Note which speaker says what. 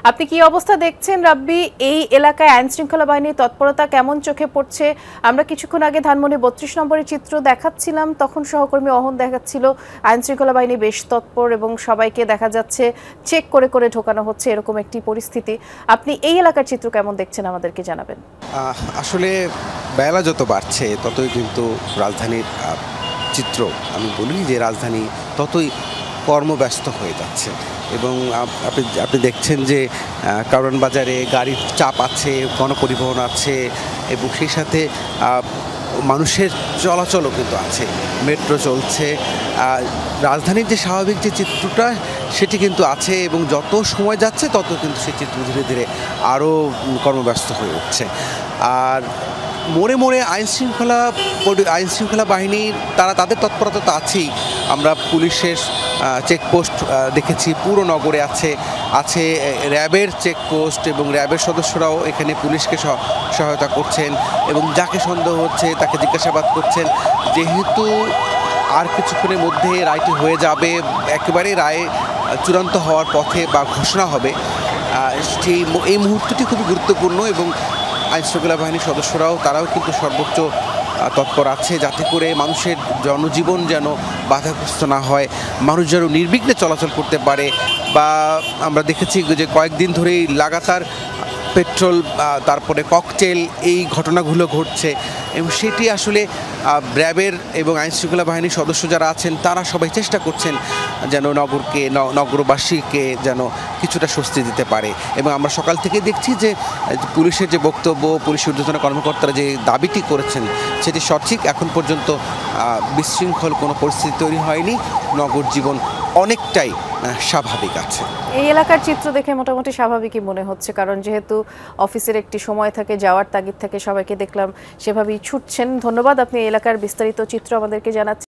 Speaker 1: আপনি কি অবস্থা দেখছেন রাব্বি? এই এলাকায় আইন শৃঙ্খলা বাহিনীর তৎপরতা কেমন চোখে পড়ছে? আমরা কিছুক্ষণ আগে ধানমন্ডি ৩২ নম্বরের চিত্র দেখাচ্ছিলাম, তখন সহকর্মী অহন দেখাচ্ছিল আইন শৃঙ্খলা বাহিনী বেশ তৎপর এবং সবাইকে দেখা যাচ্ছে চেক করে করে ঢোকানো হচ্ছে, এরকম একটি পরিস্থিতি। আপনি এই এলাকার চিত্র কেমন দেখছেন আমাদেরকে জানাবেন।
Speaker 2: আসলে বেলা যত বাড়ছে ততই কিন্তু রাজধানীর চিত্র, আমি বলি যে রাজধানী ততই কর্মব্যস্ত হয়ে যাচ্ছে এবং আপনি দেখছেন যে কারওয়ান বাজারে গাড়ির চাপ আছে, গণপরিবহন আছে এবং সেই সাথে মানুষের চলাচলও কিন্তু আছে, মেট্রো চলছে। রাজধানীর যে স্বাভাবিক যে চিত্রটা সেটি কিন্তু আছে এবং যত সময় যাচ্ছে তত কিন্তু সেই চিত্র ধীরে ধীরে আরও কর্মব্যস্ত হয়ে উঠছে। আর মোড়ে মোড়ে আইন শৃঙ্খলা বাহিনীর তাদের তৎপরতা তো আছেই। আমরা পুলিশের চেকপোস্ট দেখেছি, পুরো নগরে আছে র্যাবের চেকপোস্ট এবং র্যাবের সদস্যরাও এখানে পুলিশকে সহায়তা করছেন এবং যাকে সন্দেহ হচ্ছে তাকে জিজ্ঞাসাবাদ করছেন। যেহেতু আর কিছুক্ষণের মধ্যে রায়টি হয়ে যাবে, একেবারে রায় চূড়ান্ত হওয়ার পথে বা ঘোষণা হবে, এই মুহূর্তটি খুবই গুরুত্বপূর্ণ এবং আইনশৃঙ্খলা বাহিনীর সদস্যরাও তারাও কিন্তু সর্বোচ্চ তৎপর আছে যাতে করে মানুষের জনজীবন যেন বাধাগ্রস্ত না হয়, মানুষ যেন নির্বিঘ্নে চলাচল করতে পারে। বা আমরা দেখেছি যে কয়েকদিন ধরেই লাগাতার পেট্রোল তারপরে ককটেল এই ঘটনাগুলো ঘটছে এবং সেটি আসলে র্যাবের এবং আইনশৃঙ্খলা বাহিনীর সদস্য যারা আছেন তারা সবাই চেষ্টা করছেন যেন নগরবাসীকে যেন কিছুটা স্বস্তি দিতে পারে। এবং আমরা সকাল থেকে দেখছি যে পুলিশের যে বক্তব্য, পুলিশ ঊর্ধ্বতন কর্মকর্তারা যে দাবিটি করেছেন সেটি সঠিক। এখন পর্যন্ত বিশৃঙ্খল কোনো পরিস্থিতি তৈরি হয়নি, নগর জীবন অনেকটাই স্বাভাবিক আছে।
Speaker 1: এই এলাকার চিত্র দেখে মোটামুটি স্বাভাবিকই মনে হচ্ছে, কারণ যেহেতু অফিসের একটি সময় থাকে, যাওয়ার তাগিদ থাকে, সবাইকে দেখলাম সেভাবেই ছুটছেন। ধন্যবাদ, আপনি এই এলাকার বিস্তারিত চিত্র আমাদেরকে জানাচ্ছেন।